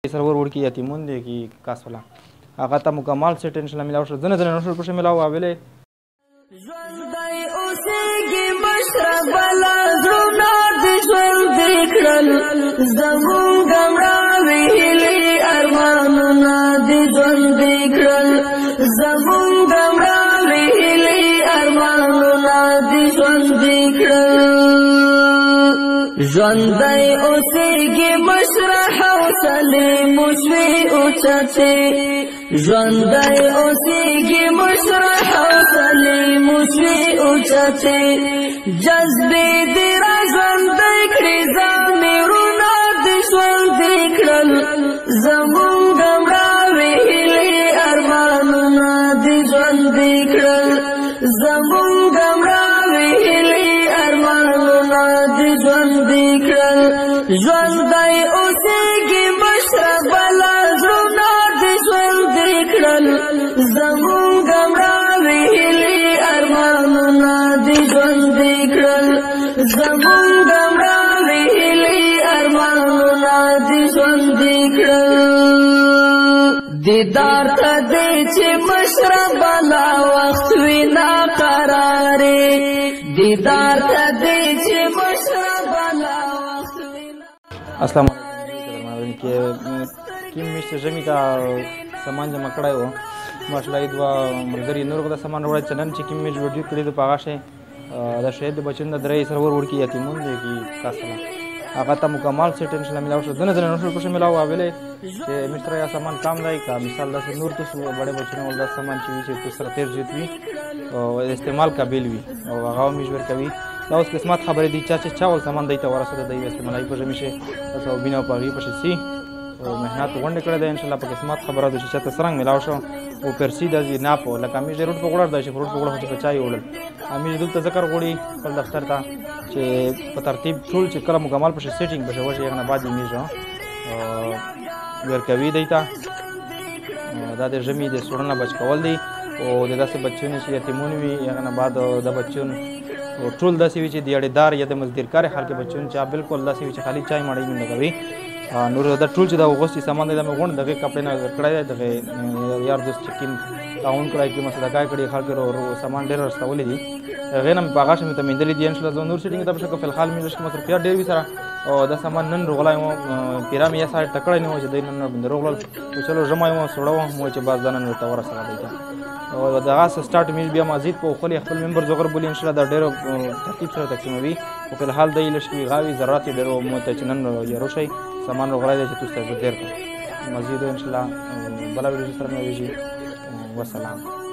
سرور وړکی یتیمون دی کی کاس ولا هغه ته مکمل سیټ انشاء الله ملاو شو ځنه نشو پښه ملاو اوله ژوندۍ اوسېږي مشرب بلا زړونه د ژوند کړل زمونږ مړاوې هیلې ارمانونه د ژوند کړل زمونږ مړاوې هیلې ارمانونه د ژوند کړل ژوندۍ اوسېږي مشره حوصلې مو شوې اوچتې ژوندۍ اوسېږي مشره حوصلې مو شوې اوچتې جذبې دې را ژوندۍ کړې ضمیرونه دې ژوندي کړل زمونږ مړاوې هیلې ارمانونه دې ژوندي کړل زمونږ مړاوې هیلې ارمانونه دې ژوندي کړل ژوندۍ اوسېږي مشره بلا زړونه دې ژوندي کړل زمونږ مړاوې هیلې ارمانونه دې ژوندي کړل زمونږ مړاوې هیلې ارمانونه دې ژوندي کړل دیدار ته دې چې مشره بلا وخت وي ناقرارې دیدار ته دې چې مشره بلا وخت وي السلام علیکم کې کیم مشته جمی تا سامان جمع کړای و ماشاءالله دوا مرګري نور کو سامان وړ چنن چې کیم مش ویډیو کړی د پاغه شه دا شهید بچند درې سرور وړکی یتیمون دی کی کاسلا هغه ته مکمل سیټ انشاء الله ملاو شو ځنه نشو پښه ملاو اوله چې مشتره یا سامان کام دی کا مثال دا نور تو بڑے بچنه ول دا سامان چې تو سره تیر جوت وي او استعمال قابل وي او هغه مشور کوي دا اوس قسمت خبرې دي چې چاول سامان دی ته ورسره دی استعمالای په جمیشه تاسو بنا پاغي پښه سي او مهنت غونډه کړې ده ان شاء الله په قسمت خبره ده چې ته سرنګ ملاو شو او پرسي د نه په لکه مې روټ په وړر ده چې روټ په وړر چې چای وړل امي دلته ذکر غوړي خپل دفتر ته چې په ترتیب ټول چې کله مکمل په سیټینګ بشه وشه یغه نه بعد میږه ورکوي دیتا دا د جمی د سورنا بچ کول دی او د داسې بچونه چې یتیمون وي یغه نه بعد د بچون ټول داسې وي چې د اړیدار یا د مزدورکار خلک بچون چې بالکل داسې وي چې خالی چای مړی نه کوي نور دا ټول چې دا وغوستي سامان د غون دغه کپړې نه کړای دغه یار دوست چکین تاون کړای کې مسله کای کړي خلک ورو سامان ډېر رسولې دي غینم باغاشه مې ته مندلې دي ان شاء الله نور سیټینګ ته په فل حال مې لږ مصرف ډېر وي سره او دا سامان نن رغلای مو پیرام یا سره ټکړې نه و چې دین نن بند رغلل چلو جمعای مو سړو مو چې باز دنن ورته ورسره دی او دا غاس سٹارټ مې بیا مزید په خپل ممبر زغر بولې ان شاء الله دا ډېر ترتیب سره تقسیموي او په حال دی لشي غاوي ذرات ډېر مو ته چنن یا روشي سامان وغیرہ چې تاسو ته ډېر مزید ان شاء الله بلا ویډیو سره مې ویږي والسلام